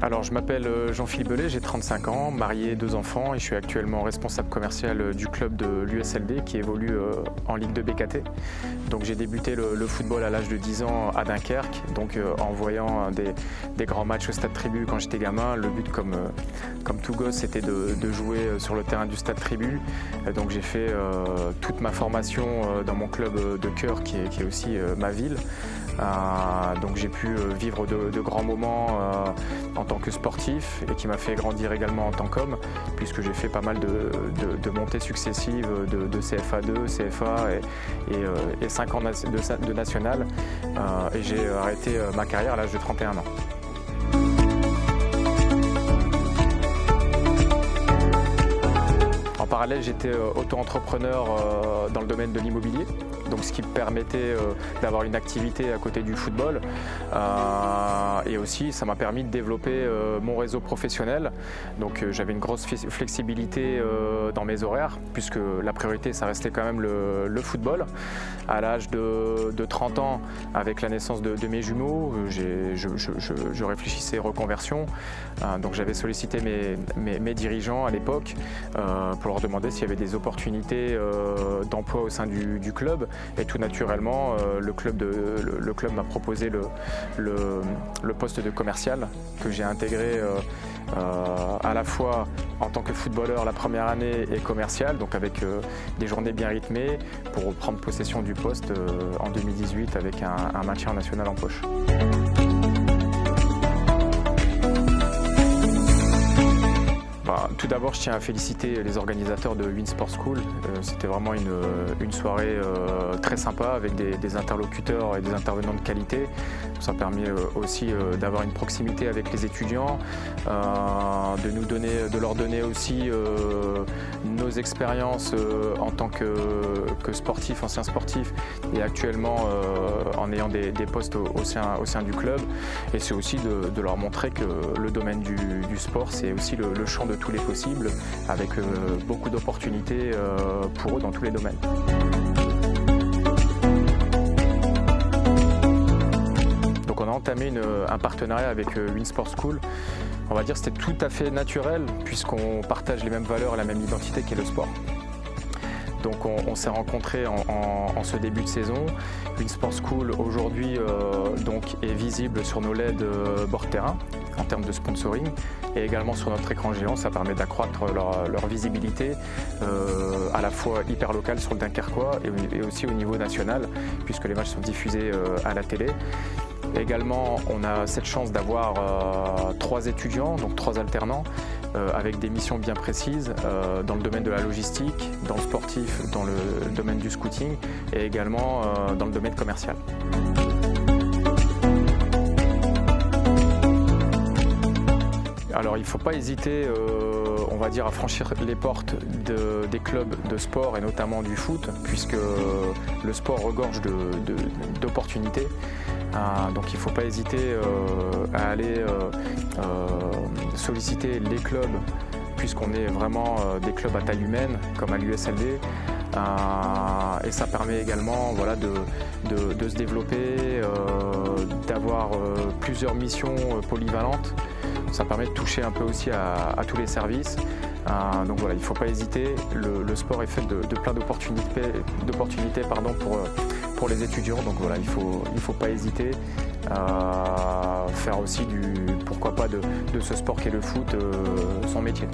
Alors, je m'appelle Jean-Philippe Bellet, j'ai 35 ans, marié, 2 enfants et je suis actuellement responsable commercial du club de l'USLD qui évolue en Ligue 2 BKT. Donc j'ai débuté le football à l'âge de 10 ans à Dunkerque, donc en voyant des grands matchs au Stade Tribu quand j'étais gamin. Le but comme tout gosse c'était de jouer sur le terrain du Stade Tribu. Donc j'ai fait toute ma formation dans mon club de cœur qui est aussi ma ville. Donc j'ai pu vivre de grands moments en tant que sportif et qui m'a fait grandir également en tant qu'homme, puisque j'ai fait pas mal de montées successives de CFA2, CFA et 5 ans de national, et j'ai arrêté ma carrière à l'âge de 31 ans. En parallèle, j'étais auto-entrepreneur dans le domaine de l'immobilier, donc ce qui me permettait d'avoir une activité à côté du football. Et aussi, ça m'a permis de développer mon réseau professionnel. Donc j'avais une grosse flexibilité dans mes horaires, puisque la priorité, ça restait quand même le football. À l'âge de 30 ans, avec la naissance de mes jumeaux, je réfléchissais reconversion. Donc j'avais sollicité mes dirigeants à l'époque pour leur demander s'il y avait des opportunités d'emploi au sein du club. Et tout naturellement, le club m'a proposé le poste de commercial que j'ai intégré à la fois en tant que footballeur la première année et commercial, donc avec des journées bien rythmées pour prendre possession du poste en 2018 avec un maintien national en poche. Tout d'abord, je tiens à féliciter les organisateurs de Win Sport School. C'était vraiment une soirée très sympa avec des interlocuteurs et des intervenants de qualité. Ça a permis aussi d'avoir une proximité avec les étudiants, de leur donner aussi nos expériences en tant que sportifs, anciens sportifs, et actuellement en ayant des postes au sein du club. Et c'est aussi de leur montrer que le domaine du sport, c'est aussi le champ de tous les possibles, avec beaucoup d'opportunités pour eux dans tous les domaines. Donc on a entamé un partenariat avec Win Sport School. On va dire que c'était tout à fait naturel puisqu'on partage les mêmes valeurs et la même identité qu'est le sport. Donc on s'est rencontrés en ce début de saison. Win Sport School aujourd'hui donc est visible sur nos LED bord terrain en termes de sponsoring et également sur notre écran géant. Ça permet d'accroître leur visibilité à la fois hyper locale sur le Dunkerquois et aussi au niveau national puisque les matchs sont diffusés à la télé. Également, on a cette chance d'avoir 3 étudiants, donc 3 alternants, avec des missions bien précises dans le domaine de la logistique, dans le sportif, dans le domaine du scouting et également dans le domaine commercial. Alors il ne faut pas hésiter, on va dire, à franchir les portes des clubs de sport et notamment du foot, puisque le sport regorge d'opportunités. Donc il ne faut pas hésiter à aller solliciter les clubs, puisqu'on est vraiment des clubs à taille humaine, comme à l'USLD. Et ça permet également de se développer, d'avoir plusieurs missions polyvalentes. Ça permet de toucher un peu aussi à tous les services. Donc voilà, il ne faut pas hésiter. Le sport est fait de plein d'opportunités pour les étudiants. Donc voilà, il faut pas hésiter à faire aussi pourquoi pas de ce sport qu'est le foot son métier.